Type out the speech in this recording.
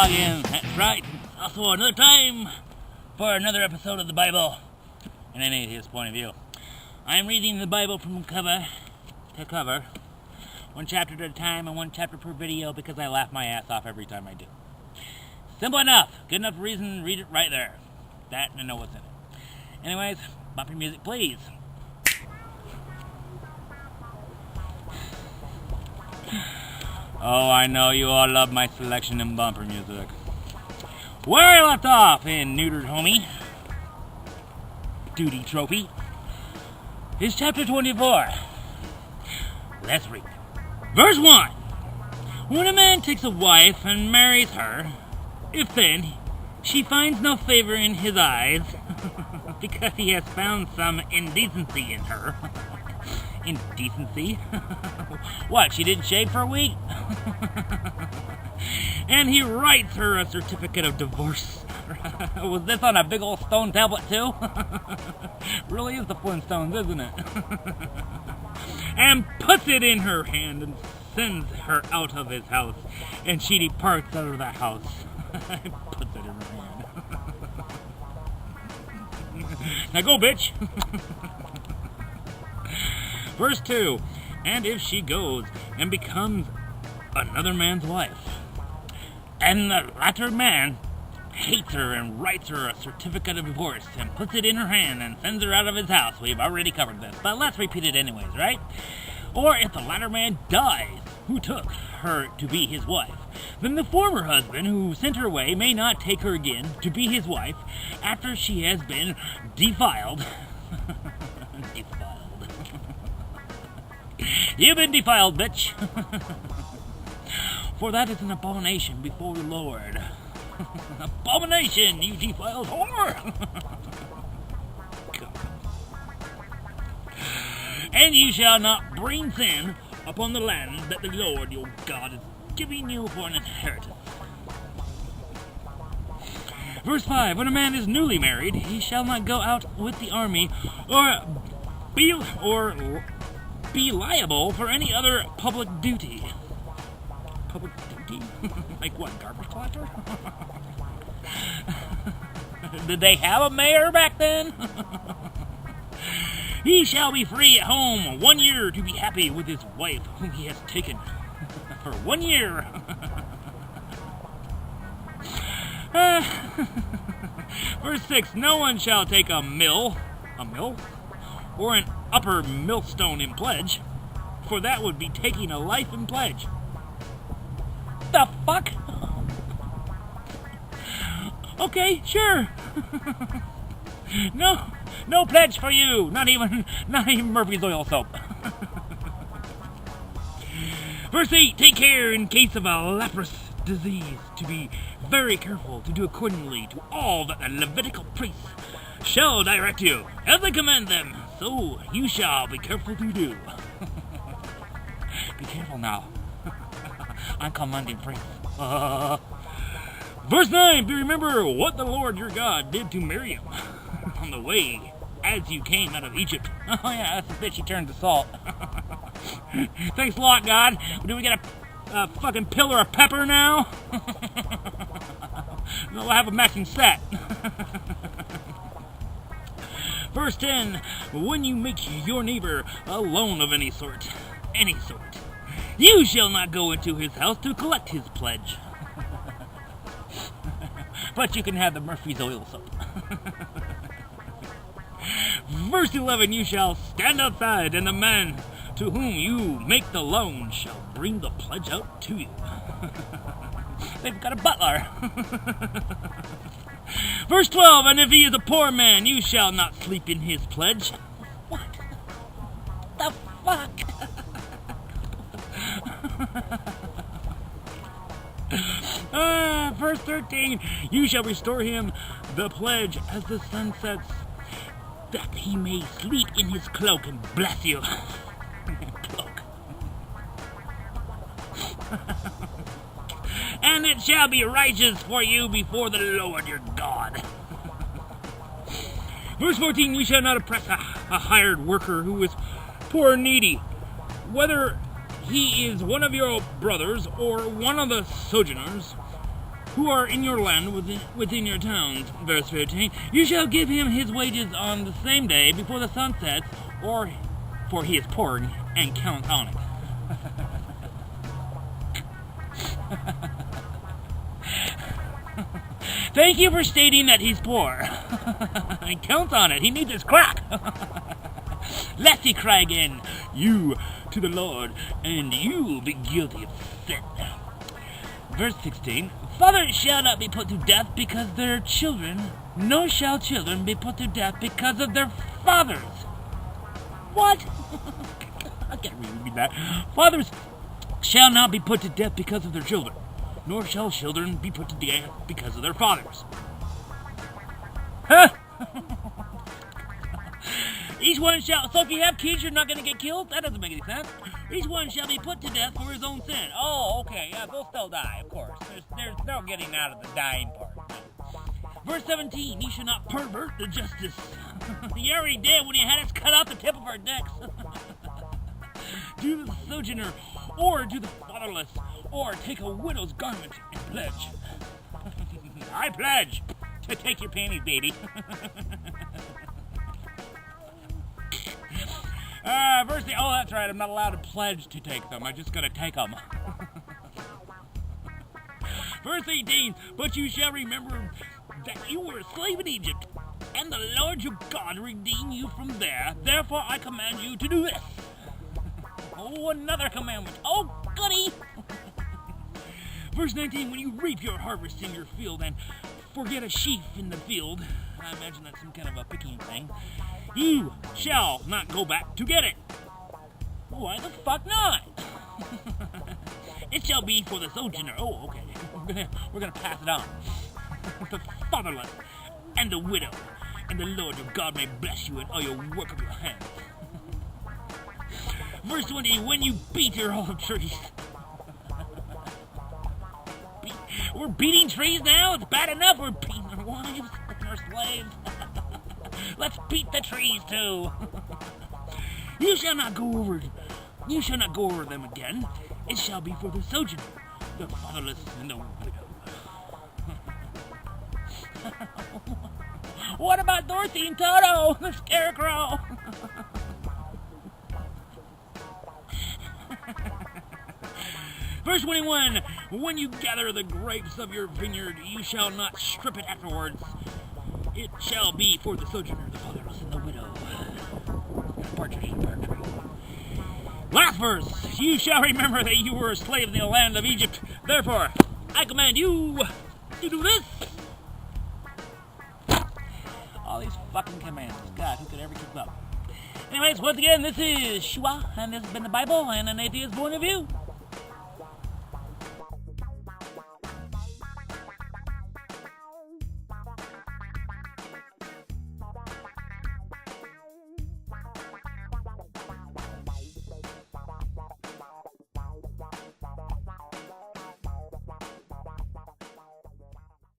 again. That's right. Also another time for another episode of the Bible in an atheist point of view. I am reading the Bible from cover to cover, one chapter at a time and one chapter per video, because I laugh my ass off every time I do. Simple enough. Good enough reason. Read it right there. That and know what's in it. Anyways, bumper music, please. Oh, I know you all love my selection and bumper music. Where I left off in Neutered Homie, Duty Trophy, is chapter 24. Let's read. Verse 1. When a man takes a wife and marries her, if then she finds no favor in his eyes, because he has found some indecency in her. Indecency? What, she didn't shave for a week? And he writes her a certificate of divorce. Was this on a big old stone tablet too? Really is the Flintstones, isn't it? And puts it in her hand and sends her out of his house, and she departs out of the house. Puts it in her hand. Now go, bitch. Verse 2. And if she goes and becomes another man's wife, and the latter man hates her and writes her a certificate of divorce and puts it in her hand and sends her out of his house. We've already covered this, but let's repeat it anyways, right? Or if the latter man dies, who took her to be his wife, then the former husband who sent her away may not take her again to be his wife after she has been defiled. Defiled. You've been defiled, bitch. For that is an abomination before the Lord. Abomination, you defiled whore! And you shall not bring sin upon the land that the Lord your God is giving you for an inheritance. Verse 5. When a man is newly married, he shall not go out with the army or be liable for any other public duty. Public duty? Like what, garbage collector? Did they have a mayor back then? He shall be free at home 1 year to be happy with his wife whom he has taken. For 1 year. Verse 6. No one shall take a mill, or an upper millstone in pledge, for that would be taking a life in pledge. The fuck? Okay, sure. No pledge for you. Not even Murphy's oil soap. Verse 8. Take care in case of a leprous disease to be very careful to do accordingly to all that the Levitical priests shall direct you, as I command them, so you shall be careful to do. Be careful now. I'm commanding priests. Verse 9. Be remember what the Lord your God did to Miriam on the way as you came out of Egypt. Oh yeah, that's the bitch he turned to salt. Thanks a lot, God. Do we get a fucking pillar of pepper now? We'll have a matching set. Verse 10. When you make your neighbor a loan of any sort, you shall not go into his house to collect his pledge. But you can have the Murphy's oil soap. Verse 11. You shall stand outside, and the man to whom you make the loan shall bring the pledge out to you. They've got a butler. Verse 12. And if he is a poor man, you shall not sleep in his pledge. What the fuck? Verse 13. You shall restore him the pledge as the sun sets, that he may sleep in his cloak and bless you. Cloak. And it shall be righteous for you before the Lord your God. Verse 14. You shall not oppress a hired worker who is poor or needy, whether he is one of your brothers or one of the sojourners who are in your land within your towns. Verse 15, you shall give him his wages on the same day before the sun sets, or for he is poor and counts on it. Thank you for stating that he's poor. He counts on it. He needs his crack. Lest he cry again, you to the Lord, and you be guilty of sin. Verse 16, fathers shall not be put to death because of their children, nor shall children be put to death because of their fathers. What? I can't read that. Fathers shall not be put to death because of their children, nor shall children be put to death because of their fathers. Huh? Each one shall... So if you have kids, you're not going to get killed? That doesn't make any sense. Each one shall be put to death for his own sin. Oh, okay. Yeah, they'll still die, of course. There's no getting out of the dying part. Verse 17, you shall not pervert the justice. You already did when you had us cut off the tip of our necks. Do the sojourner, or do the fatherless, or take a widow's garment and pledge. I pledge to take your panties, baby. Verse 8, oh, that's right, I'm not allowed to pledge to take them. I'm just going to take them. Verse 18, but you shall remember that you were a slave in Egypt, and the Lord your God redeemed you from there. Therefore I command you to do this. Oh, another commandment. Oh, goody. Verse 19, when you reap your harvest in your field and forget a sheaf in the field, I imagine that's some kind of a picking thing, you shall not go back to get it. Why the fuck not? It shall be for the sojourner. Oh, okay. We're gonna pass it on. The fatherless and the widow, and the Lord your God may bless you in all your work of your hands. Verse 20, when you beat your olive trees. We're beating trees now? It's bad enough we're beating our wives and our slaves. Let's beat the trees too. You shall not go over them again. It shall be for the sojourner, the fatherless, and the widow. What about Dorothy and Toto, the scarecrow? Verse 21, when you gather the grapes of your vineyard, you shall not strip it afterwards. It shall be for the sojourner, the fatherless, and the widow. Partridge in a pear tree. Last verse, you shall remember that you were a slave in the land of Egypt. Therefore, I command you to do this. All these fucking commands. God, who could ever keep up? Anyways, once again, this is Shua, and this has been the Bible and an atheist point of view.